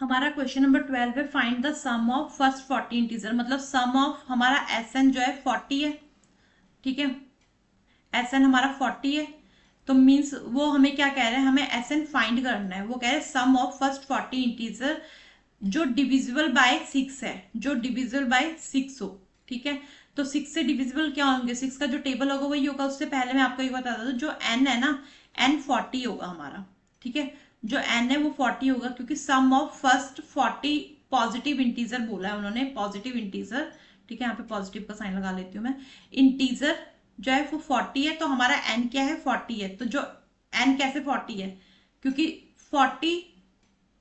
हमारा question number 12 है, find the sum of first 40 integer. मतलब सम ऑफ हमारा एस एन जो है 40 है, ठीक है, एस एन हमारा 40 है। तो मीन्स वो हमें क्या कह रहे हैं, हमें एस एन फाइंड करना है। वो कह रहे हैं सम ऑफ फर्स्ट 40 इंटीजर जो डिविजिबल बाय 6 है, जो डिविजिबल बाय 6 हो, ठीक है। तो 6 से डिविजिबल क्या होंगे, 6 का जो टेबल होगा वही होगा। उससे पहले मैं आपको एक बता दूं, जो एन है ना, एन 40 होगा हमारा, ठीक है। जो एन है वो 40 होगा, क्योंकि सम ऑफ फर्स्ट 40 पॉजिटिव इंटीजर बोला है उन्होंने, पॉजिटिव इंटीजर, ठीक है। यहाँ पे पॉजिटिव का साइन लगा लेती हूँ मैं। इंटीजर जो है वो 40 है, तो हमारा एन क्या है, 40 है। तो जो एन कैसे 40 है, क्योंकि 40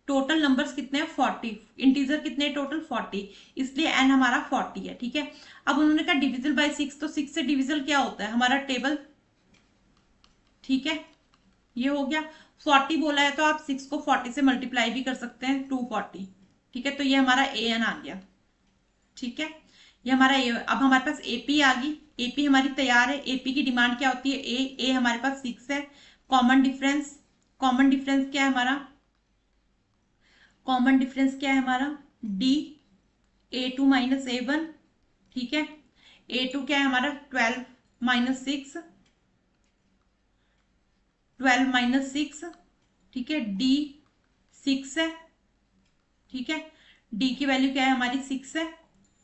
टोटल नंबर्स कितने हैं, 40, इंटीजर कितने टोटल 40, इसलिए एन हमारा 40 है, ठीक है। अब उन्होंने कहा डिविजल बाय 6, तो 6 से डिविजल क्या होता है हमारा टेबल, ठीक है। ये हो गया, 40 बोला है तो आप 6 को 40 से मल्टीप्लाई भी कर सकते हैं, 240, ठीक है। तो ये हमारा ए एन आ गया, ठीक है। ये हमारा ए। अब हमारे पास एपी आ गई, एपी हमारी तैयार है। एपी की डिमांड क्या होती है, ए हमारे पास 6 है। कॉमन डिफरेंस, कॉमन डिफरेंस क्या है हमारा, कॉमन डिफरेंस क्या है हमारा, डी A2 माइनस A1, ठीक है। A2 क्या है हमारा, 12 माइनस 6, 12 माइनस 6, ठीक है। डी 6 है, ठीक है। डी की वैल्यू क्या है हमारी, 6 है,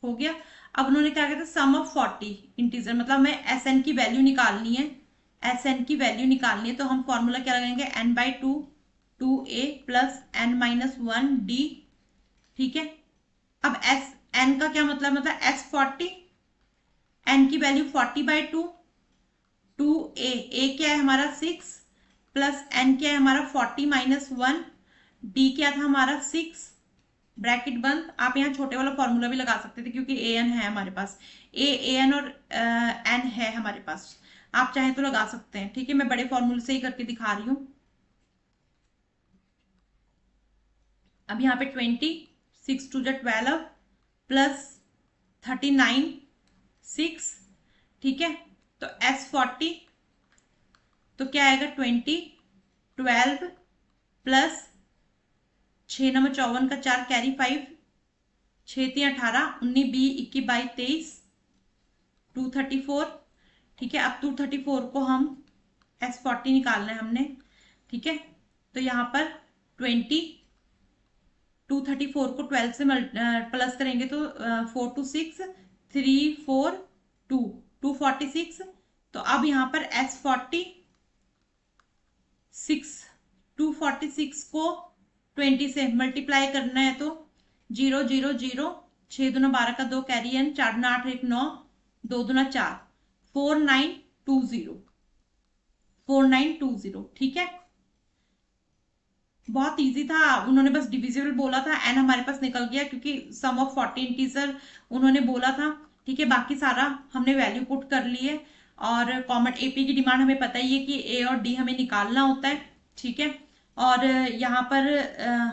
हो गया। अब उन्होंने क्या कहते हैं, सम ऑफ 40 इंटीजर, मतलब हमें एस एन की वैल्यू निकालनी है, एस एन की वैल्यू निकालनी है। तो हम फॉर्मूला क्या लगाएंगे, n by two, 2A plus n minus 1D, ठीक है। अब एस एन का क्या मतलब एस 40, एन की वैल्यू 40/2, 2A क्या है हमारा 6 प्लस एन क्या है हमारा 40 माइनस 1, डी क्या था हमारा 6, ब्रैकेट बंद। आप यहाँ छोटे वाला फॉर्मूला भी लगा सकते थे, क्योंकि ए एन है हमारे पास, ए एन और एन है हमारे पास, आप चाहे तो लगा सकते हैं, ठीक है। मैं बड़े फॉर्मूले से ही करके दिखा रही हूँ। अब यहाँ पे 20, 6 टू जा 12 प्लस 39, 6, ठीक है। तो S40 तो क्या आएगा, 20, 12 प्लस 6 नंबर 54 का 4 कैरी 5, 6 3 18, 19 20 21 22 23, 234, ठीक है। अब 234 को हम S40 निकालना है हमने, ठीक है। तो यहाँ पर 20, 234 को 12 से प्लस करेंगे तो 4 2 6, 3 4 2, 246। तो अब यहाँ पर S40 6, 246 को 20 से मल्टीप्लाई करना है, तो 0 0 0, 6 दूना 12 का 2 कैरी एन, 4 दूना 8 1 9, 2 दूना 4, 4920, 4920, ठीक है। बहुत इजी था, उन्होंने बस डिविजिबल बोला था, एन हमारे पास निकल गया, क्योंकि सम ऑफ 40 इंटीजर उन्होंने बोला था, ठीक है। बाकी सारा हमने वैल्यू पुट कर ली है। और कॉमन एपी की डिमांड हमें पता ही है कि ए और डी हमें निकालना होता है, ठीक है। और यहाँ पर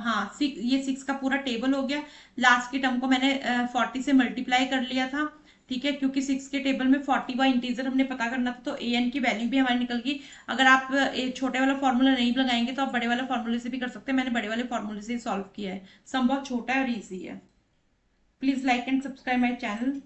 हाँ ये 6 का पूरा टेबल हो गया। लास्ट के टर्म को मैंने 40 से मल्टीप्लाई कर लिया था, ठीक है, क्योंकि 6 के टेबल में 40 वाई इंटीजर हमने पता करना था, तो ए एन की वैल्यू भी हमारी निकल गई। अगर आप छोटे वाला फॉर्मूला नहीं लगाएंगे तो आप बड़े वाले फॉर्मूले से भी कर सकते हैं। मैंने बड़े वाले फॉर्मूले से ही सॉल्व किया है, सम बहुत छोटा है और ईजी है। Please like and subscribe my channel.